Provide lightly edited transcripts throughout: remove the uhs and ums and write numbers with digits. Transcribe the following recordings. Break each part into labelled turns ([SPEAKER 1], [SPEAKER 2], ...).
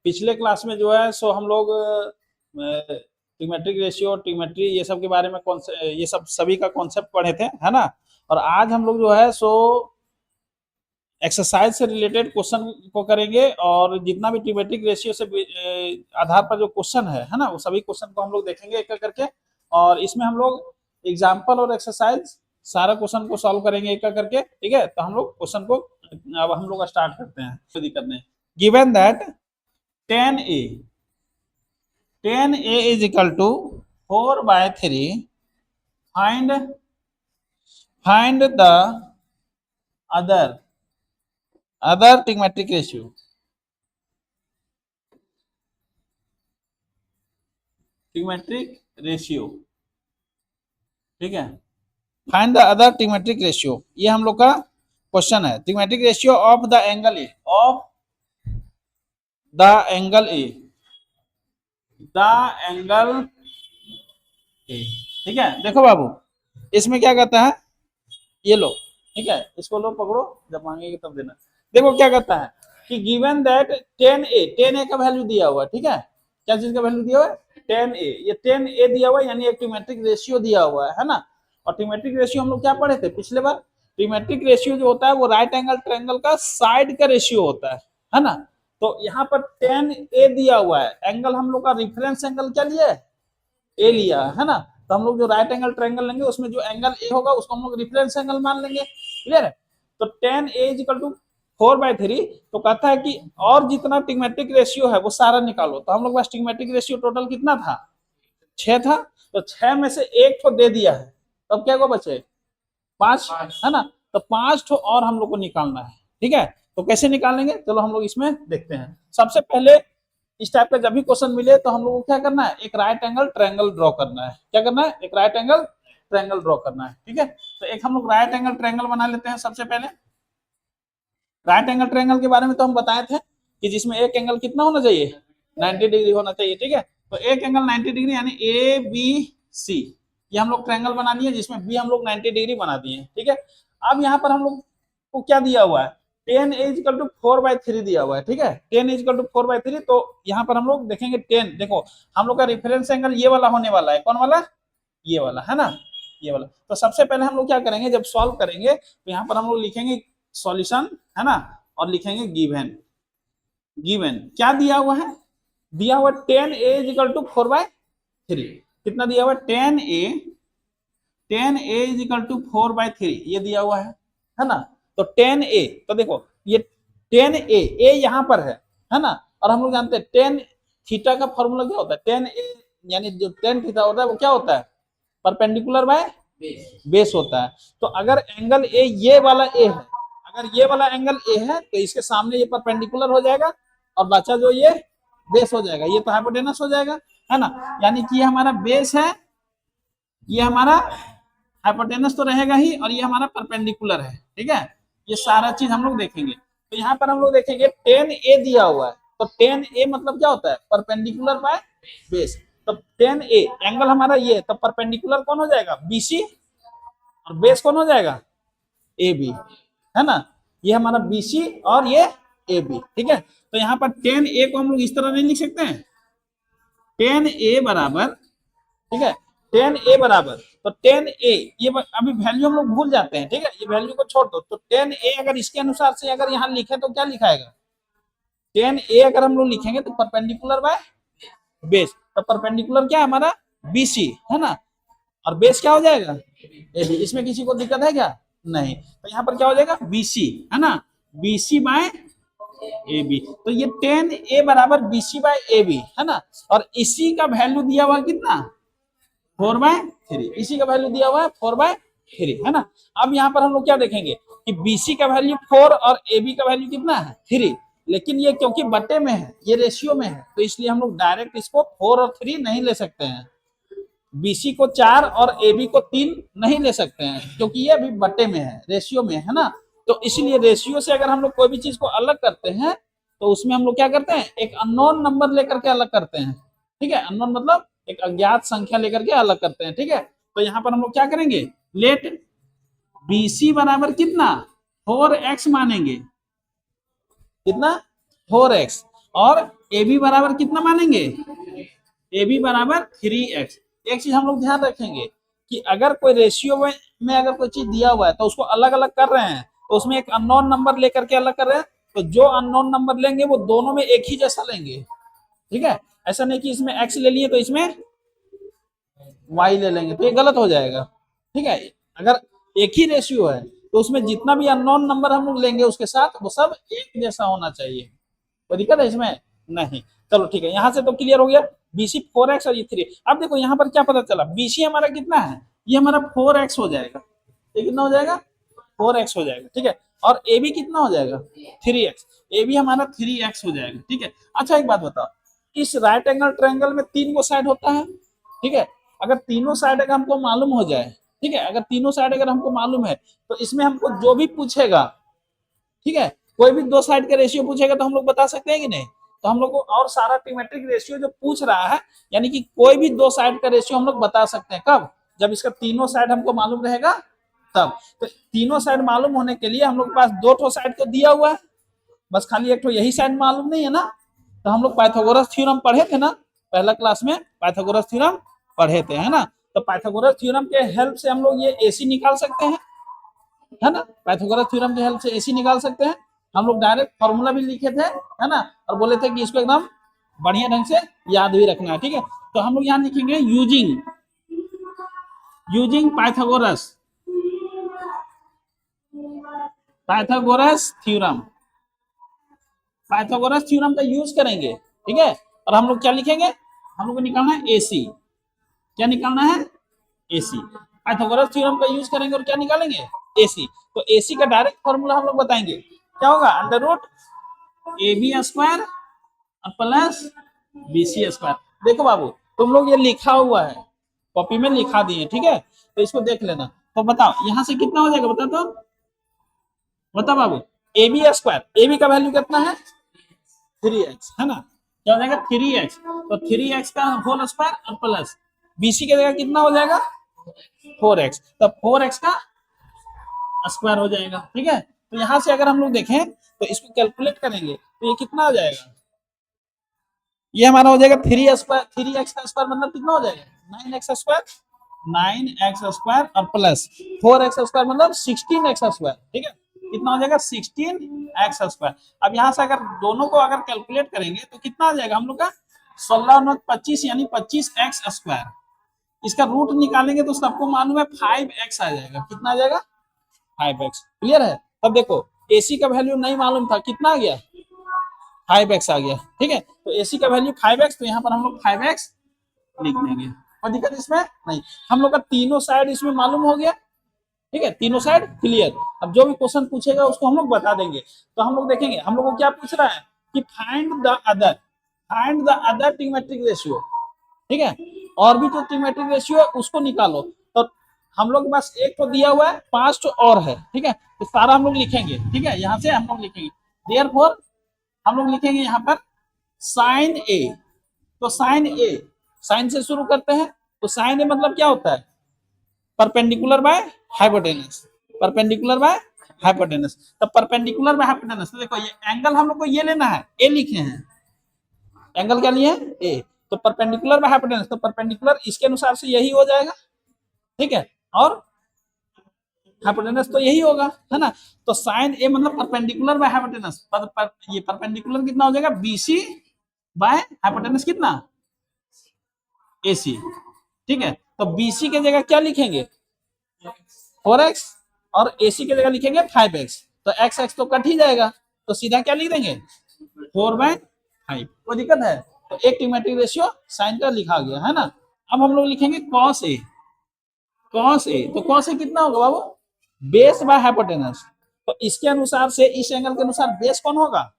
[SPEAKER 1] पिछले क्लास में जो है सो हम लोग ट्रिग्मेट्रिक रेशियो, ट्रिग्मेट्री ये सब के बारे में ये सब सभी का कॉन्सेप्ट पढ़े थे, है ना। और आज हम लोग जो है सो एक्सरसाइज से रिलेटेड क्वेश्चन को करेंगे, और जितना भी ट्रिग्मेट्रिक रेशियो से आधार पर जो क्वेश्चन है ना, वो सभी क्वेश्चन को हम लोग देखेंगे एक एक करके। और इसमें हम लोग एग्जाम्पल और एक्सरसाइज सारा क्वेश्चन को सॉल्व करेंगे एक एक करके, ठीक है। तो हम लोग क्वेश्चन को अब हम लोग स्टार्ट करते हैं, कोई दिक्कत नहीं। Given that 10a is equal to 4/3, find the other trigonometric ratio. Trigonometric ratio, ठीक है। Find the other trigonometric ratio, ये हम लोग का क्वेश्चन है। Trigonometric ratio of the angle A, ठीक है। देखो बाबू, इसमें क्या कहता है, ये लो, ठीक है, इसको लो, पकड़ो, जब मांगेंगे तब देना। देखो क्या कहता है कि गिवन दैट 10a का वैल्यू दिया हुआ है, ठीक है। क्या चीज का वैल्यू दिया हुआ है? 10a। ये 10a दिया हुआ है, यानी एक ट्रिग्मेट्रिक रेशियो दिया हुआ है ना। और ट्रिग्मेट्रिक रेशियो हम लोग क्या पढ़े थे पिछले बार? ट्रिग्मेट्रिक रेशियो जो होता है वो राइट एंगल ट्रायंगल का साइड का रेशियो होता है ना। तो यहाँ पर 10a दिया हुआ है, एंगल हम लोग का रिफरेंस एंगल क्या लिया है? ए लिया है ना। तो हम लोग जो राइट एंगल ट्रायंगल लेंगे उसमें जो एंगल ए होगा उसको हम लोग रिफरेंस एंगल मान लेंगे, क्लियर है। तो 10a = 4/3। तो कहता है कि और जितना ट्रिग्मेट्रिक रेशियो है वो सारा निकालो। तो हम लोग पास ट्रिग्मेट्रिक रेशियो टोटल कितना था? 6 था। तो 6 में से एक तो दे दिया है, तब क्या को बचे? 5, है ना। तो 5 ठो और हम लोग को निकालना है, ठीक है। तो कैसे निकालेंगे, चलो हम लोग इसमें देखते हैं। सबसे पहले इस टाइप का जब भी क्वेश्चन मिले तो हम लोग को क्या करना है? एक राइट एंगल ट्रायंगल ड्रॉ करना है। क्या करना है? एक राइट एंगल ट्रायंगल ड्रॉ करना है, ठीक है। तो एक हम लोग राइट एंगल ट्रायंगल बना लेते हैं। सबसे पहले राइट एंगल ट्रायंगल के बारे में तो हम बताए थे कि जिसमें एक एंगल कितना होना चाहिए? 90 डिग्री होना चाहिए, ठीक है। तो एक एंगल 90 डिग्री यानी ए बी सी, ये हम लोग ट्रायंगल बना दिए, जिसमें बी हम लोग 90 डिग्री बना दिए, ठीक है। अब यहाँ पर हम लोग को क्या दिया हुआ है? 10 = 4/3 दिया हुआ है, ठीक है। 10 = 4/3। तो यहाँ पर हम लोग देखेंगे 10, देखो हम लोग का रेफरेंस एंगल ये वाला होने वाला है। कौन वाला? ये वाला, है ना, ये वाला। तो सबसे पहले हम लोग क्या करेंगे, जब सॉल्व करेंगे तो यहाँ पर हम लोग लिखेंगे सॉल्यूशन, है ना, और लिखेंगे गिवन। क्या दिया हुआ है? दिया हुआ 10a = 4/3। कितना दिया हुआ? 10a = 4/3 ये दिया हुआ है ना। तो 10a, तो देखो ये 10a यहाँ पर है ना। और हम लोग जानते हैं 10 थीटा का फॉर्मूला क्या होता है? 10a यानी जो 10 थीटा होता है वो क्या होता है? परपेंडिकुलर बाय बेस होता है। तो अगर एंगल ए ये वाला ए है, अगर ये वाला एंगल ए है तो इसके सामने ये परपेंडिकुलर हो जाएगा, और बचा जो ये बेस हो जाएगा, ये तो हाइपोटेनस हो जाएगा, है ना। यानी कि ये हमारा बेस है, ये हमारा हाइपोटेनस तो रहेगा ही, और ये हमारा परपेंडिकुलर है, ठीक है। ये सारा चीज हम लोग देखेंगे। तो यहाँ पर हम लोग देखेंगे 10a दिया हुआ है। तो 10a मतलब क्या होता है? Perpendicular by base. तो 10a एंगल हमारा ये, तो परपेंडिकुलर कौन हो जाएगा? BC, और बेस कौन हो जाएगा? AB, है ना। ये हमारा BC और ये AB, ठीक है। तो यहाँ पर 10a को हम लोग इस तरह नहीं लिख सकते हैं? 10a बराबर, ठीक है, 10a बराबर, तो 10a ये अभी वैल्यू हम लोग भूल जाते हैं, ठीक है, ये वैल्यू को छोड़ दो। तो 10a अगर इसके अनुसार से अगर यहाँ लिखे तो क्या लिखाएगा? 10a अगर हम लोग लिखेंगे तो परपेंडिकुलर बाय बेस, तो परपेंडिकुलर क्या है हमारा? BC, है ना, और बेस क्या हो जाएगा? AB। इसमें किसी को दिक्कत है क्या? नहीं। तो यहाँ पर क्या हो जाएगा? BC, है ना, BC बाय AB। तो ये 10a बराबर BC बाय AB, है ना। और इसी का वैल्यू दिया हुआ कितना? 4/3। इसी का वैल्यू दिया हुआ है 4/3, है ना। अब यहाँ पर हम लोग क्या देखेंगे कि BC का वैल्यू 4 और AB का वैल्यू कितना है? 3। लेकिन ये क्योंकि बटे में है, ये रेशियो में है, तो इसलिए हम लोग डायरेक्ट इसको 4 और 3 नहीं ले सकते हैं। BC को 4 और AB को 3 नहीं ले सकते हैं, क्योंकि ये अभी बटे में है, रेशियो में है ना। तो इसलिए रेशियो से अगर हम लोग कोई भी चीज को अलग करते हैं तो उसमें हम लोग क्या करते हैं? एक अननोन नंबर लेकर के अलग करते हैं, ठीक है। अननोन मतलब एक अज्ञात संख्या लेकर के अलग करते हैं, ठीक है। तो यहाँ पर हम लोग क्या करेंगे? लेट BC बराबर कितना? 4x मानेंगे। कितना? 4x। और ए बी बराबर कितना मानेंगे, ए बी बराबर 3x। एक चीज हम लोग ध्यान रखेंगे कि अगर कोई रेशियो में अगर कोई चीज दिया हुआ है तो उसको अलग अलग कर रहे हैं, तो उसमें एक अननोन नंबर लेकर के अलग कर रहे हैं, तो जो अननोन नंबर लेंगे वो दोनों में एक ही जैसा लेंगे। ठीक है, ऐसा नहीं कि इसमें x ले लिए तो इसमें y ले लेंगे, तो ये गलत हो जाएगा। ठीक है, अगर एक ही रेशियो है तो उसमें जितना भी अननोन नंबर हम लोग लेंगे उसके साथ वो सब एक जैसा होना चाहिए। कोई दिक्कत है इसमें नहीं। चलो ठीक है, यहां से तो क्लियर हो गया, BC 4x और ये 3। अब देखो यहाँ पर क्या पता चला, BC हमारा कितना है, ये हमारा 4x हो जाएगा। ये कितना हो जाएगा, 4x हो जाएगा। ठीक है, और AB कितना हो जाएगा, 3x। AB हमारा 3x हो जाएगा। ठीक है, अच्छा एक बात बताओ, इस राइट एंगल ट्रायंगल में 3 को साइड होता है। ठीक है, अगर तीनों साइड अगर हमको मालूम हो जाए, ठीक है, अगर तीनों साइड अगर हमको मालूम है तो इसमें हमको जो भी पूछेगा, ठीक है, कोई भी दो साइड का रेशियो पूछेगा तो हम लोग बता सकते हैं कि नहीं। तो हम लोग को और सारा ट्रिमेट्रिक रेशियो जो पूछ रहा है, यानी कि कोई भी दो साइड का रेशियो हम लोग बता सकते हैं। कब, जब इसका तीनों साइड हमको मालूम रहेगा तब। तो तीनों साइड मालूम होने के लिए हम लोग के पास दो ठो साइड तो दिया हुआ है, बस खाली एक ठो यही साइड मालूम नहीं है ना। तो हम लोग पाइथागोरस थ्योरम पढ़े थे ना, पहला क्लास में पाइथागोरस थ्योरम पढ़े थे, है ना। तो पाइथागोरस थ्योरम के हेल्प से हम लोग ये AC निकाल सकते हैं, है ना। पाइथागोरस थ्योरम के हेल्प से AC निकाल सकते हैं। हम लोग डायरेक्ट फॉर्मूला भी लिखे थे, है ना, और बोले थे कि इसको एकदम बढ़िया ढंग से याद भी रखना है। ठीक है, तो हम लोग यहाँ लिखेंगे using using Pythagoras theorem. Pythagoras theorem का यूज करेंगे। ठीक है, और हम लोग क्या लिखेंगे, हम लोग को निकालना है AC। क्या निकालना है, AC। पाइथागोरस थ्योरम का यूज करेंगे और क्या निकालेंगे, AC। तो AC का डायरेक्ट फॉर्मूला हम लोग बताएंगे, क्या होगा, under root AB square plus BC square. देखो बाबू, तुम लोग ये लिखा हुआ है, कॉपी में लिखा दिए, ठीक है, तो इसको देख लेना। तो बताओ यहाँ से कितना हो जाएगा, बता तो, बताओ बाबू। AB स्क्वायर, AB का वैल्यू कितना है, 3x, है ना। क्या हो जाएगा, 3x। तो 3x का होल स्क्वायर और प्लस BC की जगह कितना हो जाएगा, 4x। तो 4x का स्क्वायर हो जाएगा। ठीक है, तो यहाँ से अगर हम लोग देखें तो इसको कैलकुलेट करेंगे तो ये कितना हो जाएगा, ये हमारा हो जाएगा 3x का स्क्वायर मतलब कितना हो जाएगा, 9x स्क्वायर, 9x स्क्वायर और प्लस 4x स्क्वायर मतलब 16x स्क्वायर। ठीक है, कितना हो जाएगा, 16x स्क्वायर। अब यहाँ से अगर दोनों को अगर कैलकुलेट करेंगे तो कितना आ जाएगा हम लोग का, 16×9 = 25 यानी 25x स्क्वायर। इसका रूट निकालेंगे तो सबको मालूम है 5x आ जाएगा। कितना आ जाएगा, 5x। क्लियर है। तब देखो AC का वैल्यू नहीं मालूम था, कितना आ गया, 5x आ गया। ठीक है, तो AC का वैल्यू 5x, तो यहाँ पर हम लोग 5x लिख देंगे। और दिक्कत इसमें नहीं, हम लोग का तीनों साइड इसमें मालूम हो गया। ठीक है, तीनों साइड क्लियर। अब जो भी क्वेश्चन पूछेगा उसको हम लोग बता देंगे। तो हम लोग देखेंगे, हम लोग को क्या पूछ रहा है कि find the other trigonometric ratio. ठीक है, और भी जो ट्रिग्मेट्रिक रेशियो है उसको निकालो। तो हम लोग के पास एक तो दिया हुआ है, 5 तो और है। ठीक है, तो सारा हम लोग लिखेंगे। ठीक है, यहाँ से हम लोग लिखेंगे, देयरफॉर हम लोग लिखेंगे यहाँ पर साइन ए। तो साइन ए, साइन से शुरू करते हैं। तो साइन ए मतलब क्या होता है, perpendicular by hypotenuse, perpendicular by hypotenuse. तो परपेंडिकुलर बाय हाइपोटेनस, तो देखो ये एंगल हम लोग को ये लेना है, ए लिखे हैं, एंगल क्या लिए, ए। तो परपेंडिकुलर बाय हाइपोटेनस, तो परपेंडिकुलर इसके अनुसार से यही हो जाएगा। ठीक है, और हाइपोटेनस तो यही होगा, है ना। तो साइन ए मतलब परपेंडिकुलर बाय हाइपोटेनस, ये परपेंडिकुलर कितना हो जाएगा, BC बाय हाइपोटेनस कितना, AC। ठीक है, तो BC की जगह क्या लिखेंगे, 4x, और AC की जगह लिखेंगे 5x। तो x तो कट ही जाएगा, तो सीधा क्या लिख देंगे, 4/5। कोई दिक्कत है। तो एक ट्रिग्मेट्रिक रेशियो साइन का लिखा गया, है ना। अब हम लोग लिखेंगे cos A। तो cos A कितना होगा बाबू, बेस बाय हाइपोटेनस। तो इसके अनुसार से, इस एंगल के अनुसार बेस कौन होगा,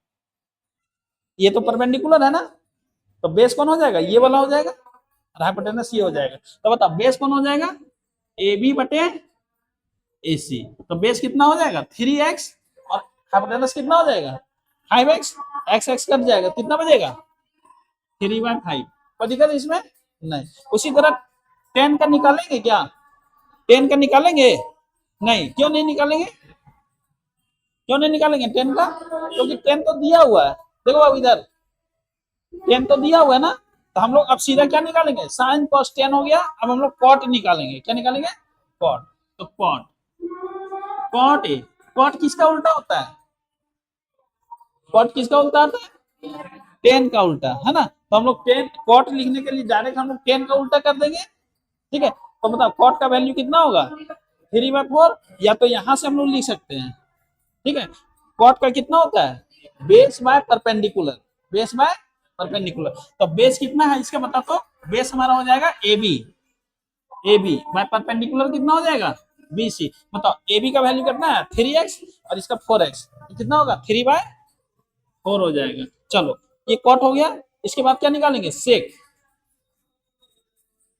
[SPEAKER 1] ये तो परपेंडिकुलर है ना, तो बेस कौन हो जाएगा, ये वाला हो जाएगा, और हाइपोटेनस ये हो जाएगा। तो बताओ बेस कौन हो जाएगा, AB बटे AC। तो बेस कितना हो जाएगा, 3x, और हाइपोटेनस कितना हो जाएगा, 5x। x कट जाएगा, कितना बचेगा, 3/5। कोई दिक्कत इसमें नहीं। उसी तरह 10 का निकालेंगे क्या, 10 का निकालेंगे, नहीं, क्यों नहीं निकालेंगे, 10 का, क्योंकि 10 तो दिया हुआ है। देखो अब इधर टेन तो दिया हुआ है ना, तो हम लोग अब सीधा क्या निकालेंगे, साइन कॉस टेन हो गया, अब हम लोग कॉट निकालेंगे, क्या निकालेंगे, कॉट। तो कॉट, कॉट ए, कॉट किसका उल्टा होता है, कॉट किसका उल्टा होता है, टेन का उल्टा, है ना। तो हम लोग टेन कॉट लिखने के लिए डायरेक्ट हम लोग टेन का उल्टा कर देंगे, ठीक है। तो बताओ कॉट का वैल्यू कितना होगा, 3/4, या तो यहां से हम लोग लिख सकते हैं, ठीक है। कॉट का कितना होता है, base by perpendicular, base by perpendicular. तो बेस कितना है इसका बता, तो बेस हमारा हो जाएगा A B, A B by perpendicular कितना हो जाएगा, बी सी। बताओ ए बी का वैल्यू कितना है 3x, और इसका 4x, कितना होगा 3/4 हो जाएगा। चलो ये कॉट हो गया, इसके बाद क्या निकालेंगे, सेक,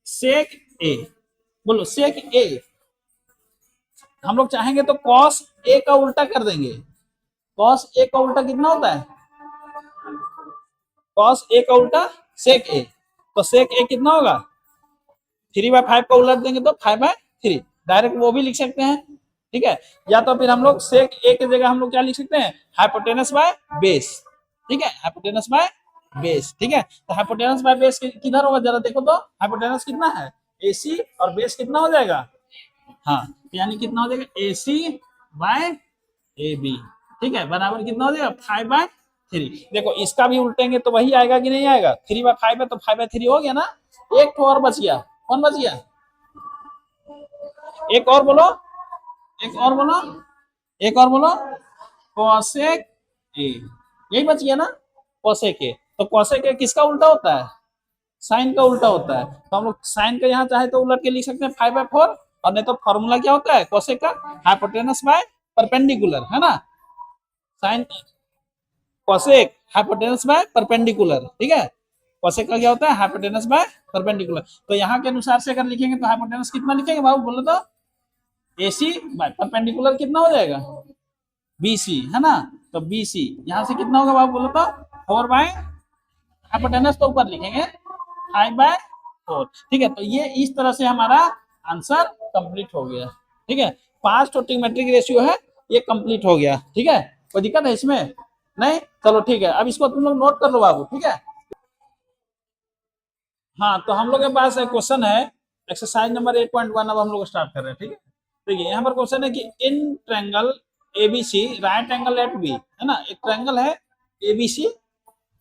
[SPEAKER 1] सेक ए, बोलो सेक ए। हम लोग चाहेंगे तो कॉस ए का उल्टा कर देंगे, कॉस ए का उल्टा कितना होता है, कॉस ए का उल्टा सेक ए, तो सेक ए कितना होगा, 3/5 का उलट देंगे तो 5/3, डायरेक्ट वो भी लिख सकते हैं, ठीक है। या तो फिर हम लोग सेक ए की जगह हम लोग क्या लिख सकते हैं, हाइपोटेनस बाय बेस, ठीक है, हाइपोटेनस बाय बेस, ठीक है। तो हाइपोटेनस बाय बेस किधर होगा जरा देखो तो, हाइपोटेनस कितना है AC, और बेस कितना हो जाएगा, हाँ, यानी कितना हो जाएगा AC बाय AB, ठीक है, बराबर कितना हो जाएगा 5/3। देखो इसका भी उल्टेंगे तो वही आएगा कि नहीं आएगा, 3/5 है तो 5/3 हो गया ना। एक तो और बच गया, कौन बच गया, एक और बोलो, एक और बोलो, एक और बोलो, कोसेक ए, यही बच गया ना, कोसेक ए। तो कोसेक ए किसका उल्टा होता है, साइन का उल्टा होता है। तो हम लोग साइन का यहाँ चाहे तो उलट के लिख सकते हैं 5/4, और नहीं तो फॉर्मूला क्या होता है कोसेक का, हाइपोटेनस बाय परपेंडिकुलर, है ना, sine cosec hypotenuse by perpendicular, ठीक है। कोसेक का क्या होता है, हाइपोटेनस बाय परपेंडिकुलर। तो यहाँ के अनुसार से अगर लिखेंगे तो हाइपोटेनस कितना लिखेंगे बाबू बोलो तो, AC बाय परपेंडिकुलर कितना हो जाएगा, BC, है ना। तो BC यहाँ से कितना होगा बाबू बोलो तो, 4 बाय, हाइपोटेनस तो ऊपर लिखेंगे 5/4, ठीक है। तो ये इस तरह से हमारा आंसर कंप्लीट हो गया, ठीक है। 5 तो ट्रिग्मेट्रिक रेशियो है, ये कंप्लीट हो गया, ठीक है। कोई दिक्कत है इसमें, नहीं, चलो ठीक है। अब इसको तुम लोग नोट कर लो बाबू, ठीक है। हाँ, तो हम लोग के पास एक क्वेश्चन है, एक्सरसाइज नंबर 8.1, अब हम लोग स्टार्ट कर रहे हैं, ठीक है। देखिए यहाँ पर क्वेश्चन है कि in triangle ABC right angle at B, है ना, एक ट्रायंगल है ABC,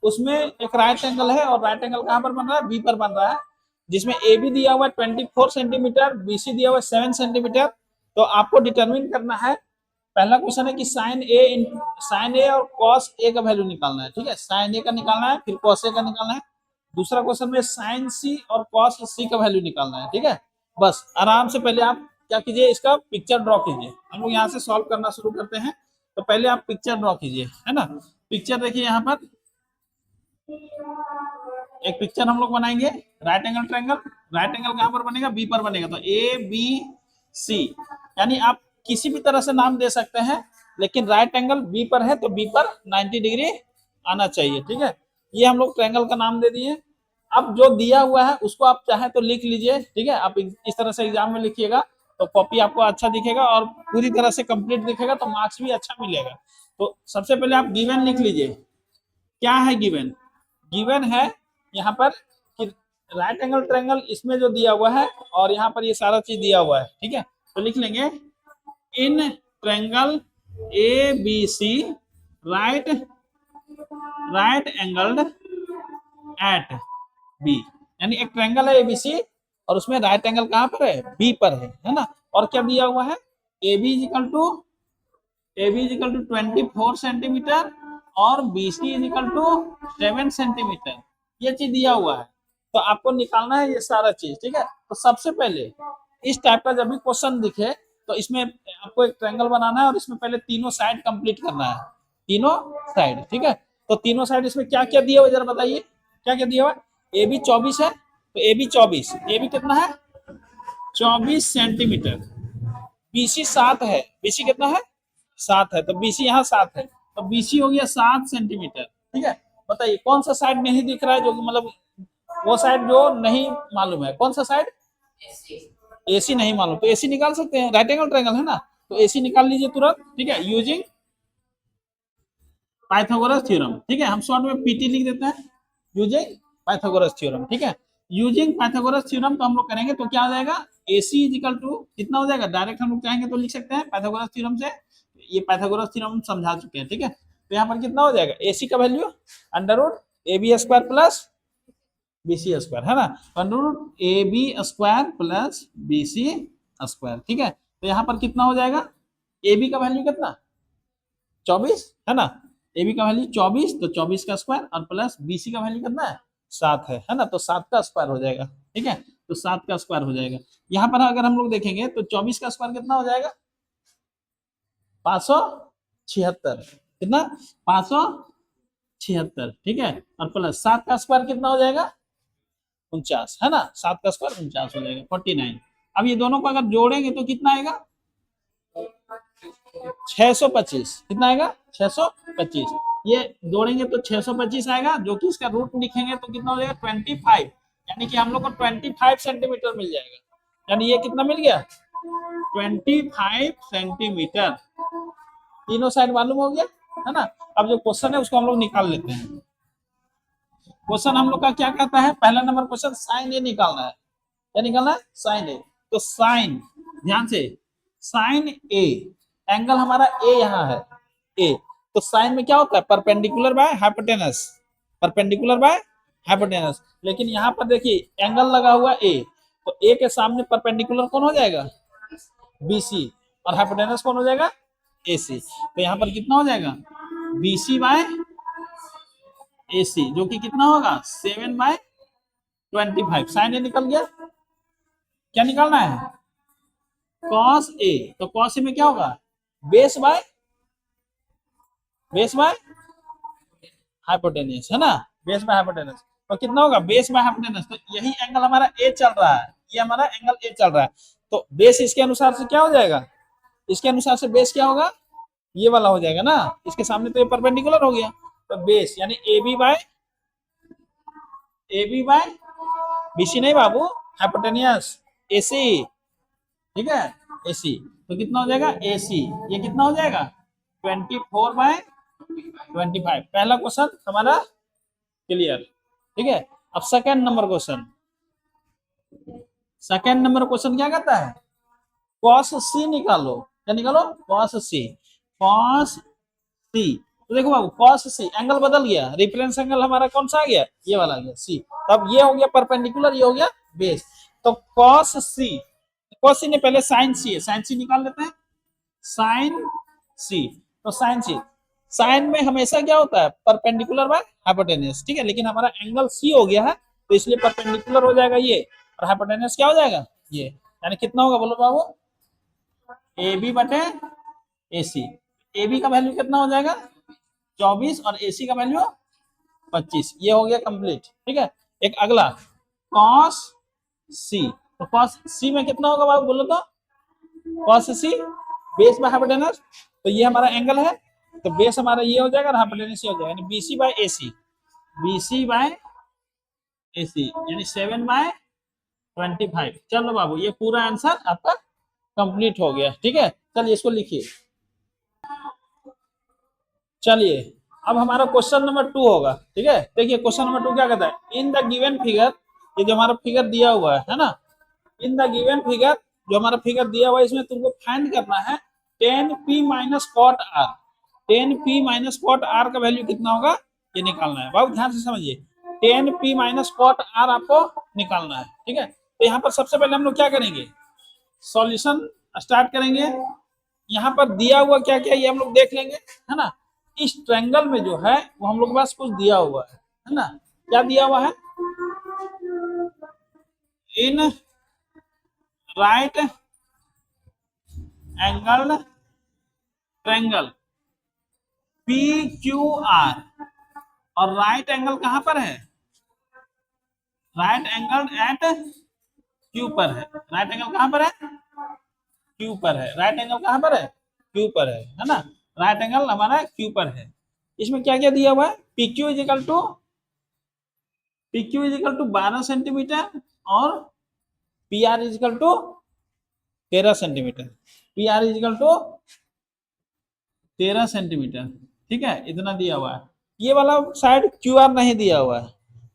[SPEAKER 1] उसमें एक राइट एंगल है, और राइट एंगल कहाँ पर बन रहा है, बी पर बन रहा है, जिसमें AB दिया हुआ है 24 सेंटीमीटर, BC दिया हुआ है 7 सेंटीमीटर। तो आपको डिटरमिन करना है, पहला क्वेश्चन है कि साइन ए और कॉस ए का वैल्यू निकालना है, ठीक है, साइन ए का निकालना है, फिर कॉस ए का निकालना है। दूसरा क्वेश्चन में साइन सी और कॉस सी का वैल्यू निकालना है, ठीक है। बस आराम से पहले आप क्या कीजिए, इसका पिक्चर ड्रॉ कीजिए, हम लोग यहाँ से सॉल्व करना शुरू करते हैं। तो पहले आप पिक्चर ड्रॉ कीजिए, है ना। पिक्चर देखिए यहाँ पर एक पिक्चर हम लोग बनाएंगे, right angle triangle, right angle कहां पर बनेगा, बी पर बनेगा, तो ABC, यानी आप किसी भी तरह से नाम दे सकते हैं, लेकिन राइट एंगल बी पर है तो बी पर 90 डिग्री आना चाहिए, ठीक है। ये हम लोग ट्रायंगल का नाम दे दिए। अब जो दिया हुआ है उसको आप चाहे तो लिख लीजिए, ठीक है, आप इस तरह से एग्जाम में लिखिएगा तो कॉपी आपको अच्छा दिखेगा, और पूरी तरह से कंप्लीट दिखेगा तो मार्क्स भी अच्छा मिलेगा। तो सबसे पहले आप गिवन लिख लीजिए, क्या है गिवन, गिवन है यहाँ पर कि राइट एंगल ट्रायंगल इसमें जो दिया हुआ है, और यहाँ पर ये सारा चीज दिया हुआ है, ठीक है। तो लिख लेंगे in triangle ABC right right angled at B, यानी एक ट्रायंगल है ABC, और उसमें राइट एंगल कहाँ पर है, बी पर है ना। और क्या दिया हुआ है, AB इजिकल टू 24 सेंटीमीटर, और BC इजिकल टू 7 सेंटीमीटर, ये चीज दिया हुआ है। तो आपको निकालना है ये सारा चीज, ठीक है। तो सबसे पहले इस टाइप का जब भी क्वेश्चन दिखे तो इसमें आपको एक ट्रायंगल बनाना है, और इसमें पहले तीनों साइड कंप्लीट करना है, तीनों साइड, ठीक है। तो तीनों साइड इसमें क्या क्या दिया हुआ जरा बताइए, क्या क्या दिया हुआ है, AB 24 है, तो AB 24, AB कितना है 24 सेंटीमीटर, BC 7 है, BC कितना है 7 है, तो BC यहाँ 7 है, तो BC हो गया 7 सेंटीमीटर, ठीक है। बताइए कौन सा साइड नहीं दिख रहा है, जो मतलब वो साइड जो नहीं मालूम है, कौन सा साइड, AC नहीं मालूम, तो AC निकाल सकते हैं, राइट एंगल ट्रायंगल है ना, तो AC निकाल लीजिए तुरंत, ठीक है, यूजिंग पाइथागोरस थ्योरम, ठीक है। हम शॉर्ट में PT लिख देते हैं, यूजिंग पाइथागोरस थ्योरम, ठीक है। यूजिंग पाइथागोरस थ्योरम तो हम लोग करेंगे तो क्या हो जाएगा, AC इजिकल टू कितना हो जाएगा, डायरेक्ट हम लोग चाहेंगे तो लिख सकते हैं पाइथागोरस थ्योरम से, ये पाइथागोरस थ्योरम हम समझा चुके हैं, ठीक है। तो यहाँ पर कितना हो जाएगा, AC का value under root AB square plus BC square, है ना, under root AB square plus BC square, ठीक है। तो यहाँ पर कितना हो जाएगा, AB का वैल्यू कितना 24, है ना, AB का वैल्यू 24, तो 24 का स्क्वायर और प्लस BC का वैल्यू कितना है 7 है ना, तो 7 का स्क्वायर हो जाएगा, ठीक है। तो 7 का स्क्वायर हो जाएगा। यहाँ पर अगर हम लोग देखेंगे तो 24 का स्क्वायर कितना हो जाएगा 576, कितना 576, ठीक है, और प्लस 7 का स्क्वायर कितना हो जाएगा 49, है ना, 7 का स्क्वायर 49 हो जाएगा 49। अब ये दोनों को अगर जोड़ेंगे तो कितना आएगा 625, कितना आएगा 625, ये जोड़ेंगे तो 625 आएगा, जो कि इसका रूट लिखेंगे तो कितना हो जाएगा 25, यानी कि हम लोग को 25 सेंटीमीटर मिल जाएगा, यानी ये कितना मिल गया 25 सेंटीमीटर, तीनों साइड मालूम हो गया, है ना। अब जो क्वेश्चन है उसको हम लोग निकाल लेते हैं। क्वेश्चन हम लोग का क्या कहता है, पहला नंबर क्वेश्चन साइन ए निकालना है, क्या निकालना है साइन ए, तो साइन, ध्यान से, साइन ए, एंगल हमारा ए यहाँ है ए, तो साइन में क्या होता है perpendicular by hypotenuse, perpendicular by hypotenuse, लेकिन यहाँ पर देखिए एंगल लगा हुआ ए, तो ए के सामने परपेंडिकुलर कौन हो जाएगा BC, और हाइपोटेनस कौन हो जाएगा AC, तो यहाँ पर कितना हो जाएगा BC बाय AC, जो कि कितना होगा 7/25, साइन ए निकल गया, क्या निकालना है cos A, तो cos A में क्या होगा बेस बाय हाइपोटेनस, है ना, बेस बाय हाइपोटेनस, तो कितना होगा बेस बाय हाइपोटेनस, तो यही एंगल हमारा ए चल रहा है, ये हमारा एंगल ए चल रहा है, तो बेस इसके अनुसार से क्या हो जाएगा, इसके अनुसार से बेस क्या होगा ये वाला हो जाएगा ना, इसके सामने तो ये परपेंडिकुलर हो गया, तो बेस यानी AB बाय BC नहीं बाबू, हाइपोटेनियस AC, ठीक है AC, तो कितना हो जाएगा AC, ये कितना हो जाएगा 24/25, पहला क्वेश्चन हमारा क्लियर, ठीक है। अब second number question, second number question क्या कहता है cos C निकालो, क्या निकालो cos C, cos C, तो देखो बाबू cos C एंगल बदल गया, रेफरेंस एंगल हमारा कौन सा आ गया ये वाला आ गया C, तब ये हो गया परपेंडिकुलर, ये हो गया बेस, तो cos C ने पहले sin C है, sin C निकाल लेते हैं, sin C, तो sin C, साइन में हमेशा क्या होता है परपेंडिकुलर बाय हाइपोटेनस, ठीक है, लेकिन हमारा एंगल C हो गया है तो इसलिए परपेंडिकुलर हो जाएगा ये, और हाइपोटेनस क्या हो जाएगा ये, यानी कितना होगा बोलो बाबू AB बटे AC, AB का वैल्यू कितना हो जाएगा 24 और AC का वैल्यू 25, ये हो गया कंप्लीट, ठीक है। एक अगला cos C, तो cos C में कितना होगा बाबू बोलो तो cos C base by hypotenuse, तो ये हमारा एंगल है, तो बेस हमारा ये हो जाएगा और हाइपोटेनस ये हो जाएगा, यानी BC by AC, BC by AC यानी 7/25, चलो बाबू ये पूरा आंसर आपका कंप्लीट हो गया, ठीक है। चलिए इसको लिखिए, चलिए अब हमारा क्वेश्चन नंबर 2 होगा, ठीक है। देखिए क्वेश्चन नंबर 2 क्या कहता है, इन द गिवन फिगर, ये जो हमारा फिगर दिया हुआ है ना, इन द गिवन फिगर, जो हमारा फिगर दिया हुआ है इसमें तुमको फाइंड करना है tan P minus cot R, tan P minus cot R का वैल्यू कितना होगा ये निकालना है, बहुत ध्यान से समझिए, tan P minus cot R आपको निकालना है, ठीक है। तो यहाँ पर सबसे पहले हम लोग क्या करेंगे सॉल्यूशन स्टार्ट करेंगे, यहाँ पर दिया हुआ क्या क्या ये हम लोग देख लेंगे, है ना, इस ट्रायंगल में जो है वो हम लोग के पास कुछ दिया हुआ है ना, क्या दिया हुआ है in right angle triangle PQR, और राइट एंगल कहां पर है राइट एंगल एट Q पर है, राइट एंगल कहां पर है Q पर है, राइट एंगल कहां पर है Q पर है ना, राइट एंगल हमारा Q पर है। इसमें क्या क्या दिया हुआ है PQ इजिकल टू 12 सेंटीमीटर और PR equal to 13 centimetre, PR equal to 13 centimetre, ठीक है, इतना दिया हुआ है। ये वाला साइड QR नहीं दिया हुआ है,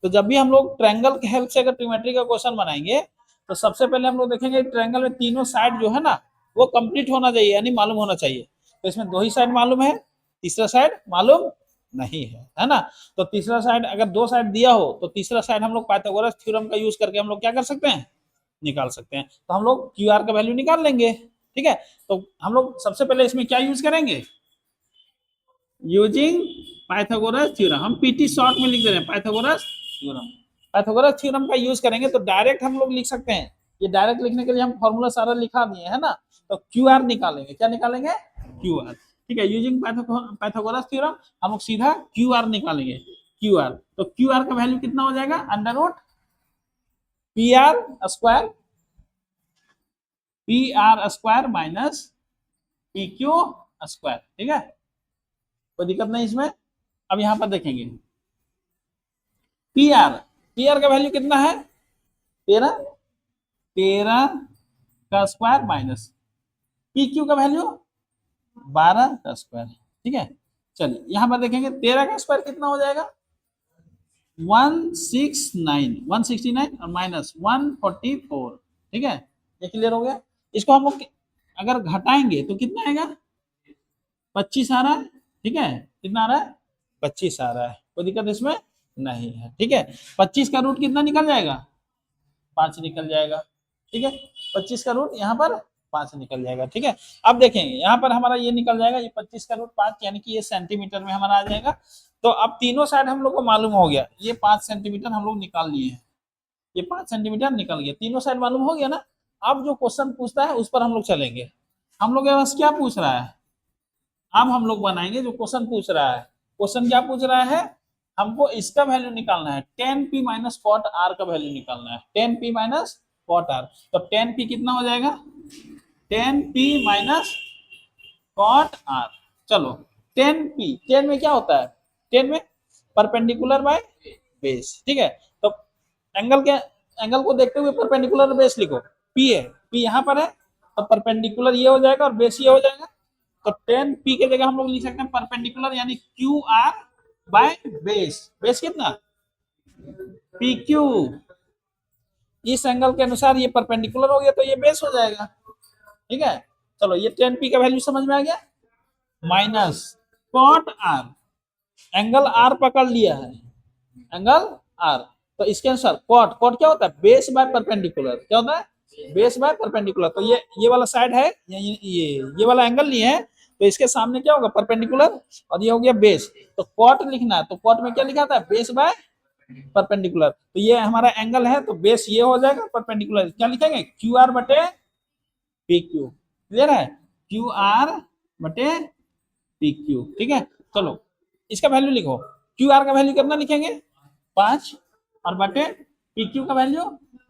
[SPEAKER 1] तो जब भी हम लोग ट्रायंगल के हेल्प से अगर ट्रिग्नोमेट्री का क्वेश्चन बनाएंगे तो सबसे पहले हम लोग देखेंगे ट्रायंगल में तीनों साइड जो है ना वो कंप्लीट होना चाहिए, यानी मालूम होना चाहिए। तो इसमें 2 ही साइड मालूम है, तीसरा साइड मालूम नहीं है ना। तो तीसरा साइड अगर 2 साइड दिया हो तो तीसरा साइड हम लोग पाइथागोरस थ्योरम का यूज करके हम लोग क्या कर सकते हैं, निकाल सकते हैं। तो हम लोग क्यू आर का वैल्यू निकाल लेंगे, ठीक है। तो हम लोग सबसे पहले इसमें क्या यूज करेंगे, यूजिंग पाइथागोरस थ्योरम। हम पीटी शॉर्ट में लिख दे रहे हैं पाइथागोरस थ्योरम। पाइथागोरस थ्योरम का यूज करेंगे तो डायरेक्ट हम लोग लिख सकते हैं। ये डायरेक्ट लिखने के लिए हम फॉर्मूला सारा लिखा दिए है ना। तो क्यू आर निकालेंगे, क्या निकालेंगे, क्यू आर, ठीक है। यूजिंग पाइथागोरस थ्योरम हम लोग सीधा क्यू आर निकालेंगे, क्यू आर। तो क्यू आर का वैल्यू कितना हो जाएगा, under root P R square minus P Q square, ठीक है। कोई दिक्कत नहीं इसमें। अब यहां पर देखेंगे पी आर का वैल्यू कितना है, 13 का स्क्वायर माइनस पी क्यू का वैल्यू 12 का स्क्वायर, ठीक है। चलिए यहां पर देखेंगे 13 का स्क्वायर कितना हो जाएगा, 169 और माइनस 144, ठीक है। ये क्लियर हो गया। इसको हम लोग अगर घटाएंगे तो कितना आएगा, 25 आ रहा है, ठीक है। कितना आ रहा है, 25 आ रहा है। कोई दिक्कत इसमें नहीं है, ठीक है। 25 का रूट कितना निकल जाएगा, 5 निकल जाएगा, ठीक है। 25 का रूट यहाँ पर 5 निकल जाएगा, ठीक है। अब देखेंगे यहाँ पर हमारा ये निकल जाएगा, ये 25 का रूट 5 यानी कि ये सेंटीमीटर में हमारा आ जाएगा। तो अब तीनों साइड हम लोग को मालूम हो गया, ये 5 सेंटीमीटर हम लोग निकाल लिए हैं, ये 5 सेंटीमीटर निकल गया, तीनों साइड मालूम हो गया ना। अब जो क्वेश्चन पूछता है उस पर हम लोग चलेंगे। हम लोग के पास क्या पूछ रहा है, अब हम लोग बनाएंगे जो क्वेश्चन पूछ रहा है। क्वेश्चन क्या पूछ रहा है, हमको इसका वैल्यू निकालना है, tan p minus cot r का वैल्यू निकालना है, tan p minus cot r। तो tan p कितना हो जाएगा, tan p minus cot r। चलो tan में क्या होता है, tan में परपेंडिकुलर बाय बेस, ठीक है। तो एंगल को देखते हुए परपेंडिकुलर बेस लिखो, p है, p यहाँ पर है तो परपेंडिकुलर ये हो जाएगा और बेस ये हो जाएगा। तो tan p के जगह हम लोग लिख सकते हैं परपेंडिकुलर यानी Q R by base. Base कितना, पी क्यू। इस एंगल के अनुसार ये परपेंडिकुलर हो गया तो ये बेस हो जाएगा, ठीक है। चलो ये tan p का वैल्यू समझ में आ गया, minus cot R, angle R पकड़ लिया है, एंगल आर। तो इसके अनुसार कॉट क्या होता है, बेस बाय परपेंडिकुलर, क्या होता है, बेस बाय परपेंडिकुलर। तो ये वाला साइड है, ये वाला एंगल नहीं है तो इसके सामने क्या होगा, परपेंडिकुलर, और ये हो गया बेस। तो कॉट लिखना है तो कॉट में क्या लिखा था, बेस बाय परपेंडिकुलर। तो ये हमारा एंगल है तो बेस ये हो जाएगा, परपेंडिकुलर क्या लिखेंगे, क्यू आर बटे पी क्यू। क्लियर है, क्यू आर बटे पी क्यू, ठीक है। चलो इसका वैल्यू लिखो, क्यू आर का वैल्यू कितना लिखेंगे, 5 और बटे पी क्यू का वैल्यू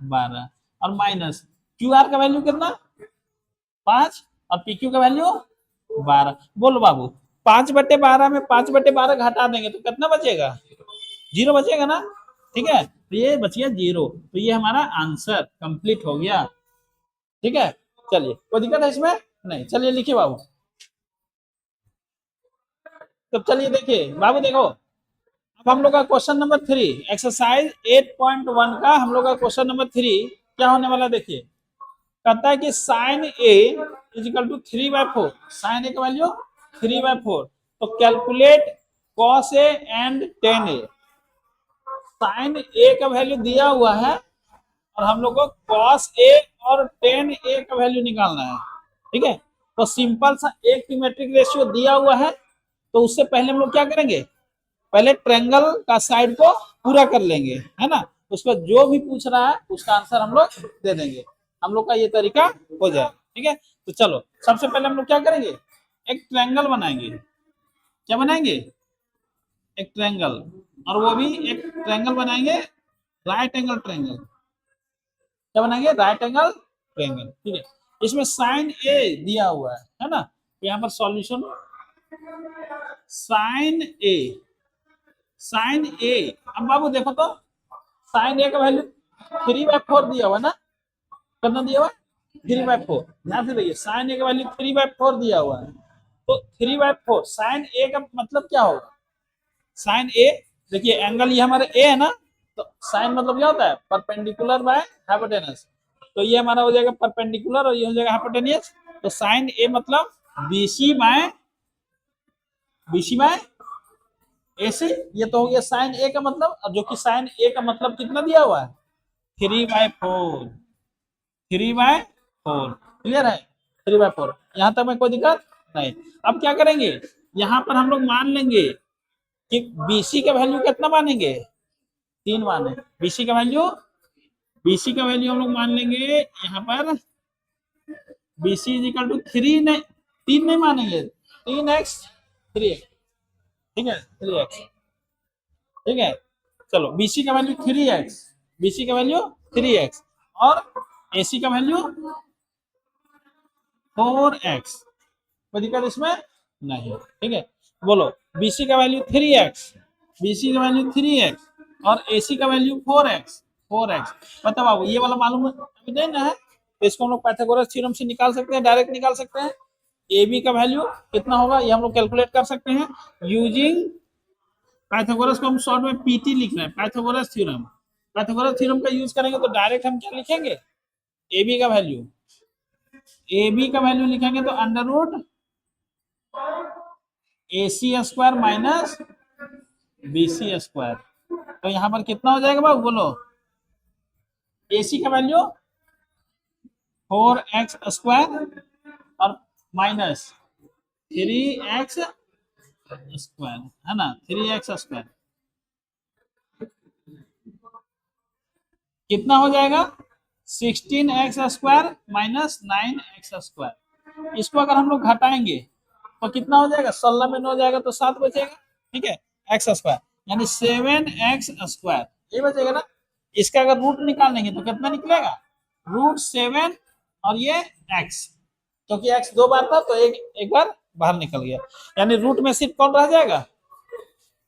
[SPEAKER 1] 12 और माइनस क्यू आर का वैल्यू कितना, 5 और पी क्यू का वैल्यू 12। बोलो बाबू 5/12 में 5/12 घटा देंगे तो कितना बचेगा, 0 बचेगा ना, ठीक है। तो ये बच गया 0, तो ये हमारा आंसर कंप्लीट हो गया, ठीक है। चलिए कोई दिक्कत है इसमें नहीं, चलिए लिखिए बाबू। तो चलिए देखिए बाबू, देखो अब हम लोग का क्वेश्चन नंबर 3 एक्सरसाइज 8.1 का हम लोग का क्वेश्चन नंबर 3 क्या होने वाला, देखिए कहता है कि sine A equal to 3/4, sine A का वैल्यू 3/4। तो calculate cos A and tan A. Sine A का वैल्यू दिया हुआ है और हम लोग को कॉस ए और टेन ए का वैल्यू निकालना है, ठीक है। तो सिंपल सा एक सिमेट्रिक रेशियो दिया हुआ है, तो उससे पहले हम लोग क्या करेंगे, पहले ट्रायंगल का साइड को पूरा कर लेंगे, है ना। उसका जो भी पूछ रहा है उसका आंसर हम लोग दे देंगे, हम लोग का ये तरीका हो जाए, ठीक है। तो चलो सबसे पहले हम लोग क्या करेंगे, एक ट्रायंगल बनाएंगे। क्या बनाएंगे, एक ट्रायंगल, और वो भी एक ट्रायंगल बनाएंगे राइट एंगल ट्रायंगल। क्या बनाएंगे, राइट एंगल ट्रायंगल, ठीक है। इसमें साइन ए दिया हुआ है ना। तो यहाँ पर सॉल्यूशन साइन ए। अब बाबू देखो तो साइन ए का वैल्यू 3/4 दिया हुआ ना, कितना दिया हुआ, 3/4। ध्यान से देखिए साइन ए का वैल्यू 3/4 दिया हुआ है। तो 3/4 साइन ए का मतलब क्या होगा, साइन ए, देखिए एंगल ये हमारे ए है ना, तो तो साइन मतलब क्या होता है, परपेंडिकुलर बाय हाइपोटेनस। तो ये हमारा हो जाएगा परपेंडिकुलर और ये हो जाएगा हाइपोटेनियस। तो साइन ए मतलब BC बाय AC। ये तो हो गया साइन ए का मतलब, जो कि साइन ए का मतलब कितना दिया हुआ है, 3/4। 3/4 क्लियर है, 3/4। यहां तक में कोई दिक्कत नहीं। अब क्या करेंगे, यहां पर हम लोग मान लेंगे कि BC का वैल्यू कितना मानेंगे, 3 माने। BC का वैल्यू हम लोग मान लेंगे यहाँ पर BC इज इक्वल टू 3, नहीं 3 नहीं मानेंगे, 3x 3x, ठीक है 3x, ठीक है। चलो BC का वैल्यू 3x, BC का वैल्यू 3x और AC का वैल्यू 4x। कोई दिक्कत इसमें नहीं, ठीक है। बोलो BC का वैल्यू 3x, BC का वैल्यू 3x और AC का वैल्यू 4x। 4x मतलब बाबू ये वाला मालूम अभी नहीं ना है, तो इसको हम लोग पाइथागोरस थ्योरम से निकाल सकते हैं, डायरेक्ट निकाल सकते हैं। AB का वैल्यू कितना होगा ये हम लोग कैलकुलेट कर सकते हैं यूजिंग पाइथागोरस को हम शॉर्ट में PT लिख रहे हैं, पाइथागोरस थ्योरम। पाइथागोरस थ्योरम का यूज करेंगे तो डायरेक्ट हम क्या लिखेंगे, AB का वैल्यू, AB का वैल्यू लिखेंगे तो under root AC² minus BC²। तो यहां पर कितना हो जाएगा बाबू बोलो, AC का वैल्यू 4x² और माइनस 3x² है ना, 3x²। कितना हो जाएगा 16x² माइनस 9x²। इसको अगर हम लोग घटाएंगे तो कितना हो जाएगा, 16 में 9 हो जाएगा तो 7 बचेगा, ठीक है, x² यानी 7x², ये बचेगा ना। इसका अगर रूट निकाल लेंगे तो कितना निकलेगा, √7 और ये x, क्योंकि x 2 बार था तो एक बार बाहर निकल गया, यानी रूट में सिर्फ कौन रह जाएगा,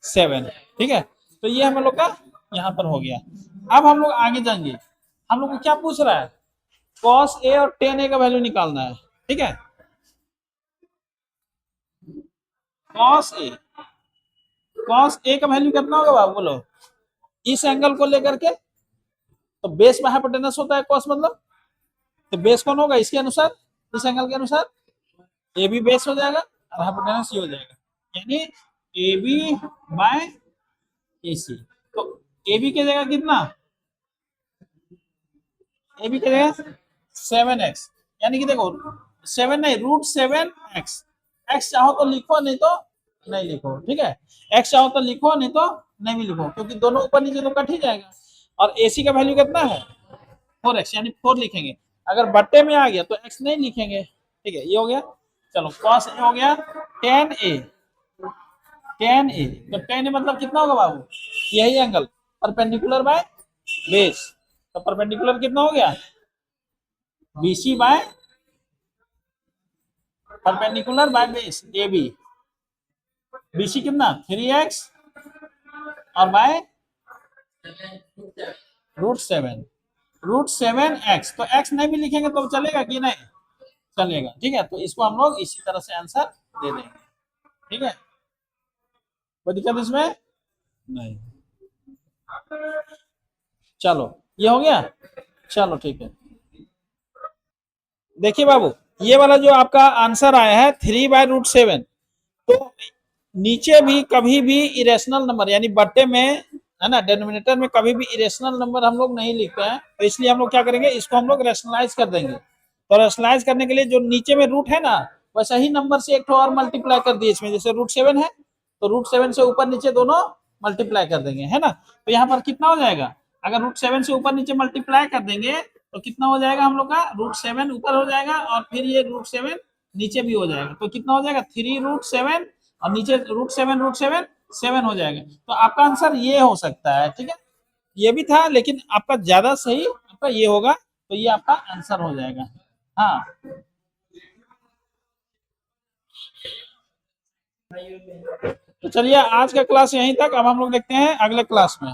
[SPEAKER 1] 7, ठीक है। तो ये हम लोग का यहाँ पर हो गया। अब हम लोग आगे जाएंगे, हम लोग को क्या पूछ रहा है, cos A और tan A का वैल्यू निकालना है, ठीक है। cos A का वैल्यू कितना होगा बाबू बोलो, इस एंगल को लेकर के, तो बेस में हाइपोटेनस होता है cos मतलब, तो बेस कौन होगा इसके अनुसार, इस एंगल के अनुसार AB बेस हो जाएगा और हाइपोटेनस ये हो जाएगा, यानी AB/AC। तो AB की जगह कितना, AB की जगह 7x, यानी कि देखो 7 नहीं √7x। x चाहो तो लिखो नहीं तो नहीं लिखो, ठीक है, x चाहो तो लिखो नहीं तो नहीं भी लिखो, क्योंकि दोनों ऊपर नीचे तो कट ही जाएगा। और AC का वैल्यू कितना है 4x, यानी 4 लिखेंगे। अगर बट्टे में आ गया तो x नहीं लिखेंगे, ठीक है, ये हो गया। चलो cos A हो गया, tan A तो tan A मतलब कितना होगा बाबू, यही एंगल परपेंडिकुलर बाय बेस। तो परपेंडिकुलर कितना हो गया, BC by perpendicular by base AB। BC कितना 3x और बाय √7x। तो x नहीं भी लिखेंगे तो चलेगा कि नहीं चलेगा, ठीक है। तो इसको हम लोग इसी तरह से आंसर दे देंगे, ठीक है, कोई दिक्कत इसमें नहीं। चलो ये हो गया, चलो ठीक है। देखिए बाबू ये वाला जो आपका आंसर आया है 3/√7, तो नीचे भी कभी भी इरेशनल नंबर यानी बट्टे में है ना, डिनोमिनेटर में कभी भी इरेशनल नंबर हम लोग नहीं लिखते हैं, तो इसलिए हम लोग क्या करेंगे, इसको हम लोग रेशनलाइज कर देंगे। तो रेशनलाइज करने के लिए जो नीचे में रूट है ना, वैसा ही नंबर से एक और मल्टीप्लाई कर दिए इसमें, जैसे √7 है तो √7 से ऊपर नीचे दोनों मल्टीप्लाई कर देंगे, है ना। तो यहाँ पर कितना हो जाएगा, अगर √7 से ऊपर नीचे मल्टीप्लाई कर देंगे तो कितना हो जाएगा हम लोग का, √7 ऊपर हो जाएगा और फिर ये √7 नीचे भी हो जाएगा, तो कितना हो जाएगा 3√7 और नीचे √7 7 हो जाएगा। तो आपका आंसर ये हो सकता है, ठीक है, ये भी था लेकिन आपका ज्यादा सही आपका ये होगा, तो ये आपका आंसर हो जाएगा। हाँ तो चलिए आज का क्लास यहीं तक, अब हम लोग देखते हैं अगले क्लास में।